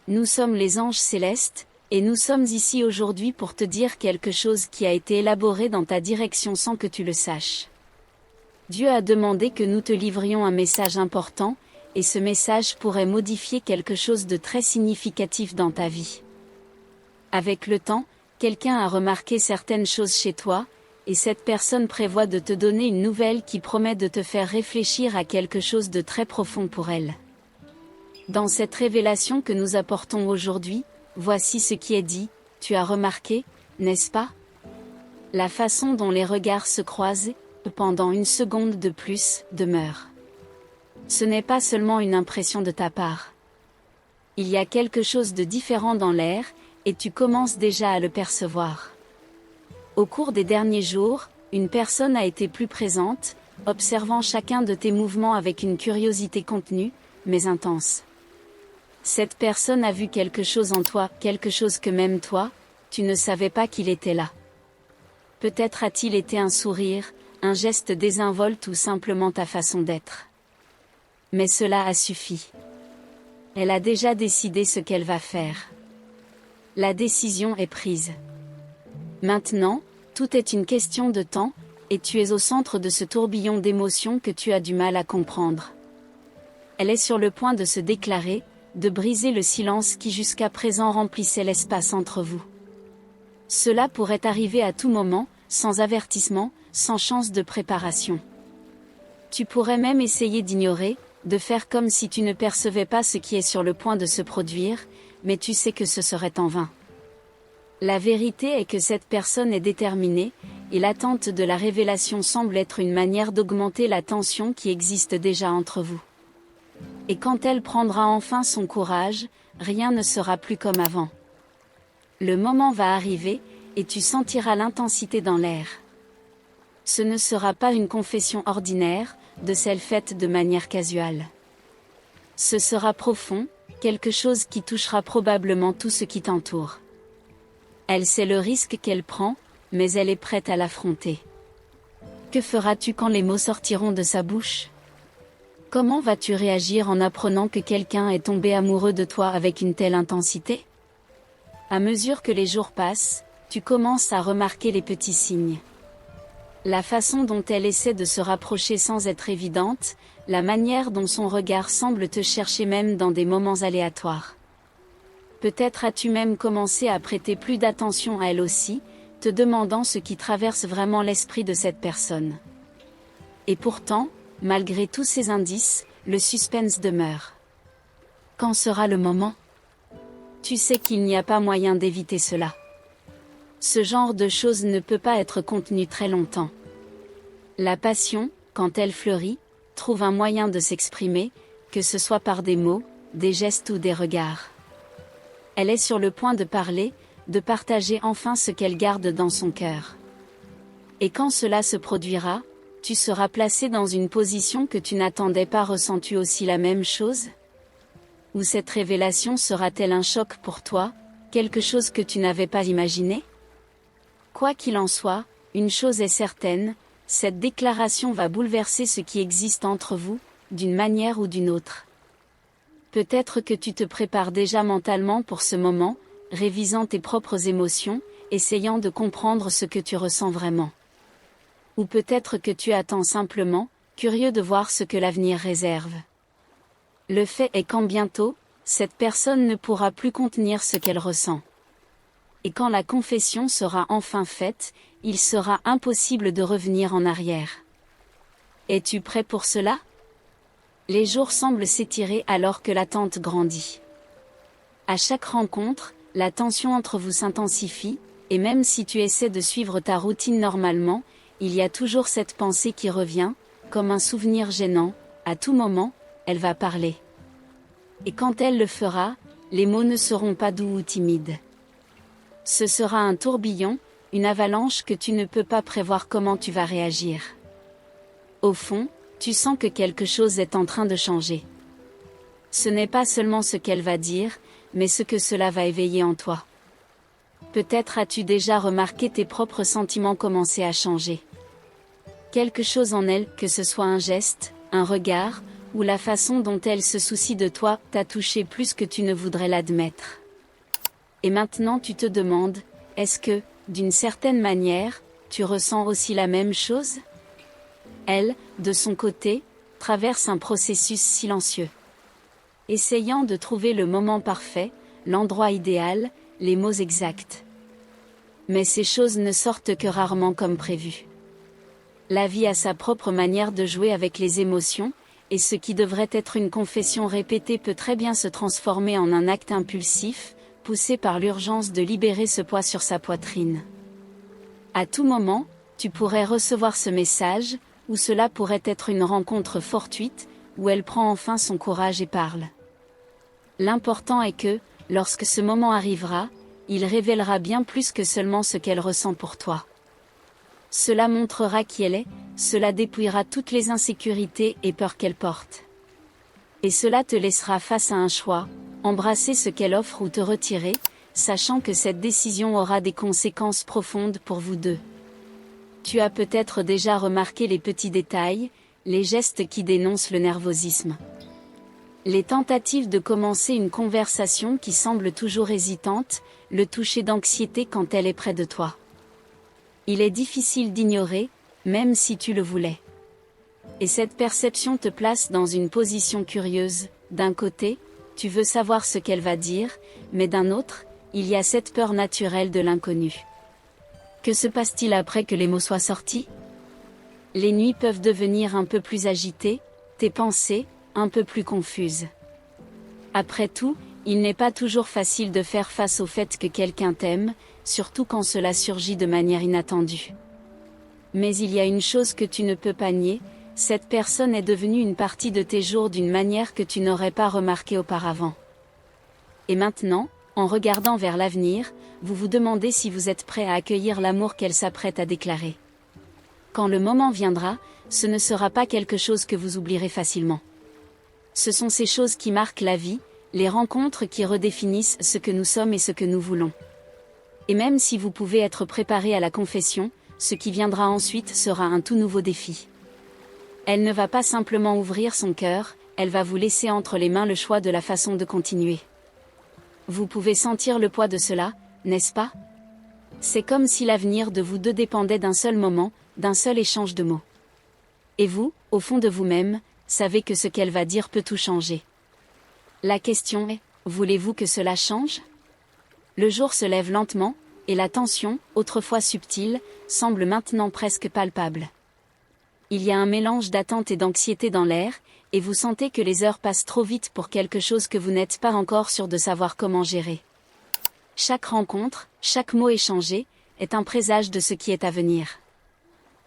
Nous sommes les anges célestes, et nous sommes ici aujourd'hui pour te dire quelque chose qui a été élaboré dans ta direction sans que tu le saches. Dieu a demandé que nous te livrions un message important, et ce message pourrait modifier quelque chose de très significatif dans ta vie. Avec le temps, quelqu'un a remarqué certaines choses chez toi, et cette personne prévoit de te donner une nouvelle qui promet de te faire réfléchir à quelque chose de très profond pour elle. Dans cette révélation que nous apportons aujourd'hui, voici ce qui est dit, tu as remarqué, n'est-ce pas? La façon dont les regards se croisent, pendant une seconde de plus, demeure. Ce n'est pas seulement une impression de ta part. Il y a quelque chose de différent dans l'air, et tu commences déjà à le percevoir. Au cours des derniers jours, une personne a été plus présente, observant chacun de tes mouvements avec une curiosité contenue, mais intense. Cette personne a vu quelque chose en toi, quelque chose que même toi, tu ne savais pas qu'il était là. Peut-être a-t-il été un sourire, un geste désinvolte ou simplement ta façon d'être. Mais cela a suffi. Elle a déjà décidé ce qu'elle va faire. La décision est prise. Maintenant, tout est une question de temps, et tu es au centre de ce tourbillon d'émotions que tu as du mal à comprendre. Elle est sur le point de se déclarer, de briser le silence qui jusqu'à présent remplissait l'espace entre vous. Cela pourrait arriver à tout moment, sans avertissement, sans chance de préparation. Tu pourrais même essayer d'ignorer, de faire comme si tu ne percevais pas ce qui est sur le point de se produire, mais tu sais que ce serait en vain. La vérité est que cette personne est déterminée, et l'attente de la révélation semble être une manière d'augmenter la tension qui existe déjà entre vous. Et quand elle prendra enfin son courage, rien ne sera plus comme avant. Le moment va arriver, et tu sentiras l'intensité dans l'air. Ce ne sera pas une confession ordinaire, de celle faite de manière casuale. Ce sera profond, quelque chose qui touchera probablement tout ce qui t'entoure. Elle sait le risque qu'elle prend, mais elle est prête à l'affronter. Que feras-tu quand les mots sortiront de sa bouche? Comment vas-tu réagir en apprenant que quelqu'un est tombé amoureux de toi avec une telle intensité? À mesure que les jours passent, tu commences à remarquer les petits signes. La façon dont elle essaie de se rapprocher sans être évidente, la manière dont son regard semble te chercher même dans des moments aléatoires. Peut-être as-tu même commencé à prêter plus d'attention à elle aussi, te demandant ce qui traverse vraiment l'esprit de cette personne. Et pourtant, malgré tous ces indices, le suspense demeure. Quand sera le moment? Tu sais qu'il n'y a pas moyen d'éviter cela. Ce genre de choses ne peut pas être contenu très longtemps. La passion, quand elle fleurit, trouve un moyen de s'exprimer, que ce soit par des mots, des gestes ou des regards. Elle est sur le point de parler, de partager enfin ce qu'elle garde dans son cœur. Et quand cela se produira, tu seras placé dans une position que tu n'attendais pas. Ressens-tu aussi la même chose? Ou cette révélation sera-t-elle un choc pour toi, quelque chose que tu n'avais pas imaginé? Quoi qu'il en soit, une chose est certaine, cette déclaration va bouleverser ce qui existe entre vous, d'une manière ou d'une autre. Peut-être que tu te prépares déjà mentalement pour ce moment, révisant tes propres émotions, essayant de comprendre ce que tu ressens vraiment. Ou peut-être que tu attends simplement, curieux de voir ce que l'avenir réserve. Le fait est qu'en bientôt, cette personne ne pourra plus contenir ce qu'elle ressent. Et quand la confession sera enfin faite, il sera impossible de revenir en arrière. Es-tu prêt pour cela? Les jours semblent s'étirer alors que l'attente grandit. À chaque rencontre, la tension entre vous s'intensifie, et même si tu essaies de suivre ta routine normalement, il y a toujours cette pensée qui revient, comme un souvenir gênant, à tout moment, elle va parler. Et quand elle le fera, les mots ne seront pas doux ou timides. Ce sera un tourbillon, une avalanche que tu ne peux pas prévoir comment tu vas réagir. Au fond, tu sens que quelque chose est en train de changer. Ce n'est pas seulement ce qu'elle va dire, mais ce que cela va éveiller en toi. Peut-être as-tu déjà remarqué tes propres sentiments commencer à changer. Quelque chose en elle, que ce soit un geste, un regard, ou la façon dont elle se soucie de toi t'a touché plus que tu ne voudrais l'admettre. Et maintenant tu te demandes, est-ce que, d'une certaine manière, tu ressens aussi la même chose? Elle, de son côté, traverse un processus silencieux. Essayant de trouver le moment parfait, l'endroit idéal, les mots exacts. Mais ces choses ne sortent que rarement comme prévu. La vie a sa propre manière de jouer avec les émotions, et ce qui devrait être une confession répétée peut très bien se transformer en un acte impulsif, poussé par l'urgence de libérer ce poids sur sa poitrine. À tout moment, tu pourrais recevoir ce message, ou cela pourrait être une rencontre fortuite, où elle prend enfin son courage et parle. L'important est que, lorsque ce moment arrivera, il révélera bien plus que seulement ce qu'elle ressent pour toi. Cela montrera qui elle est, cela dépouillera toutes les insécurités et peurs qu'elle porte. Et cela te laissera face à un choix, embrasser ce qu'elle offre ou te retirer, sachant que cette décision aura des conséquences profondes pour vous deux. Tu as peut-être déjà remarqué les petits détails, les gestes qui dénoncent le nervosisme. Les tentatives de commencer une conversation qui semble toujours hésitante, le toucher d'anxiété quand elle est près de toi. Il est difficile d'ignorer, même si tu le voulais. Et cette perception te place dans une position curieuse. D'un côté, tu veux savoir ce qu'elle va dire, mais d'un autre, il y a cette peur naturelle de l'inconnu. Que se passe-t-il après que les mots soient sortis? Les nuits peuvent devenir un peu plus agitées, tes pensées, un peu plus confuses. Après tout, il n'est pas toujours facile de faire face au fait que quelqu'un t'aime, surtout quand cela surgit de manière inattendue. Mais il y a une chose que tu ne peux pas nier, cette personne est devenue une partie de tes jours d'une manière que tu n'aurais pas remarqué auparavant. Et maintenant, en regardant vers l'avenir, vous vous demandez si vous êtes prêt à accueillir l'amour qu'elle s'apprête à déclarer. Quand le moment viendra, ce ne sera pas quelque chose que vous oublierez facilement. Ce sont ces choses qui marquent la vie, les rencontres qui redéfinissent ce que nous sommes et ce que nous voulons. Et même si vous pouvez être préparé à la confession, ce qui viendra ensuite sera un tout nouveau défi. Elle ne va pas simplement ouvrir son cœur, elle va vous laisser entre les mains le choix de la façon de continuer. Vous pouvez sentir le poids de cela, n'est-ce pas? C'est comme si l'avenir de vous deux dépendait d'un seul moment, d'un seul échange de mots. Et vous, au fond de vous-même, savez que ce qu'elle va dire peut tout changer. La question est, voulez-vous que cela change? Le jour se lève lentement, et la tension, autrefois subtile, semble maintenant presque palpable. Il y a un mélange d'attente et d'anxiété dans l'air, et vous sentez que les heures passent trop vite pour quelque chose que vous n'êtes pas encore sûr de savoir comment gérer. Chaque rencontre, chaque mot échangé, est un présage de ce qui est à venir.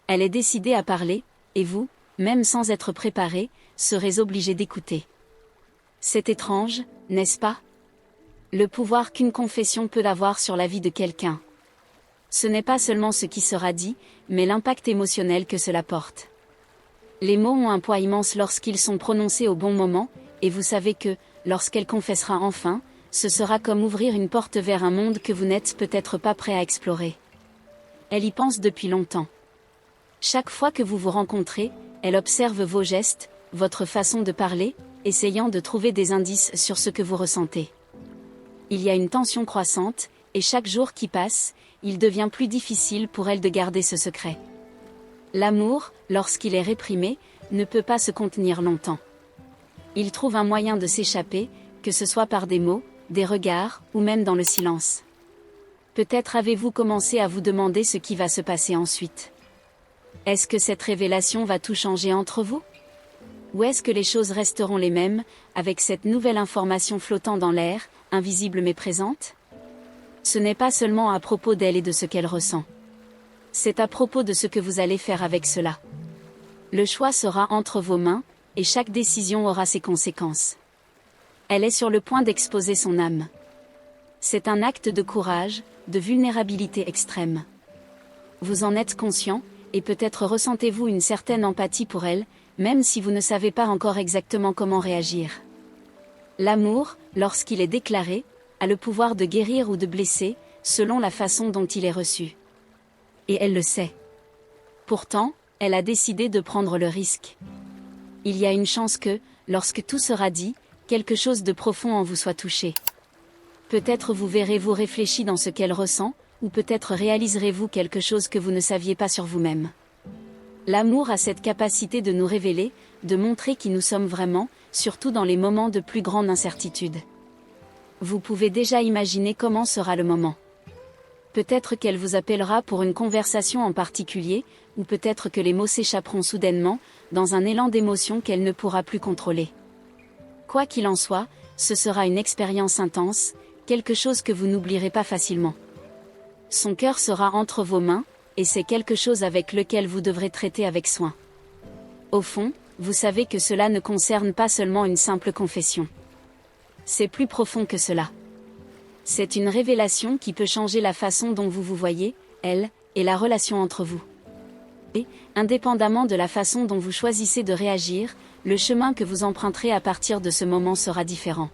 Elle est décidée à parler, et vous, même sans être préparé, serez obligé d'écouter. C'est étrange, n'est-ce pas? Le pouvoir qu'une confession peut avoir sur la vie de quelqu'un. Ce n'est pas seulement ce qui sera dit, mais l'impact émotionnel que cela porte. Les mots ont un poids immense lorsqu'ils sont prononcés au bon moment, et vous savez que, lorsqu'elle confessera enfin, ce sera comme ouvrir une porte vers un monde que vous n'êtes peut-être pas prêt à explorer. Elle y pense depuis longtemps. Chaque fois que vous vous rencontrez, elle observe vos gestes, votre façon de parler, essayant de trouver des indices sur ce que vous ressentez. Il y a une tension croissante, et chaque jour qui passe, il devient plus difficile pour elle de garder ce secret. L'amour, lorsqu'il est réprimé, ne peut pas se contenir longtemps. Il trouve un moyen de s'échapper, que ce soit par des mots, des regards, ou même dans le silence. Peut-être avez-vous commencé à vous demander ce qui va se passer ensuite. Est-ce que cette révélation va tout changer entre vous? Ou est-ce que les choses resteront les mêmes, avec cette nouvelle information flottant dans l'air, invisible mais présente? Ce n'est pas seulement à propos d'elle et de ce qu'elle ressent. C'est à propos de ce que vous allez faire avec cela. Le choix sera entre vos mains, et chaque décision aura ses conséquences. Elle est sur le point d'exposer son âme. C'est un acte de courage, de vulnérabilité extrême. Vous en êtes conscient, et peut-être ressentez-vous une certaine empathie pour elle, même si vous ne savez pas encore exactement comment réagir. L'amour, lorsqu'il est déclaré, a le pouvoir de guérir ou de blesser, selon la façon dont il est reçu. Et elle le sait. Pourtant, elle a décidé de prendre le risque. Il y a une chance que, lorsque tout sera dit, quelque chose de profond en vous soit touché. Peut-être vous verrez-vous réfléchi dans ce qu'elle ressent, ou peut-être réaliserez-vous quelque chose que vous ne saviez pas sur vous-même. L'amour a cette capacité de nous révéler, de montrer qui nous sommes vraiment, surtout dans les moments de plus grande incertitude. Vous pouvez déjà imaginer comment sera le moment. Peut-être qu'elle vous appellera pour une conversation en particulier, ou peut-être que les mots s'échapperont soudainement, dans un élan d'émotion qu'elle ne pourra plus contrôler. Quoi qu'il en soit, ce sera une expérience intense, quelque chose que vous n'oublierez pas facilement. Son cœur sera entre vos mains, et c'est quelque chose avec lequel vous devrez traiter avec soin. Au fond, vous savez que cela ne concerne pas seulement une simple confession. C'est plus profond que cela. C'est une révélation qui peut changer la façon dont vous vous voyez, elle, et la relation entre vous. Et, indépendamment de la façon dont vous choisissez de réagir, le chemin que vous emprunterez à partir de ce moment sera différent.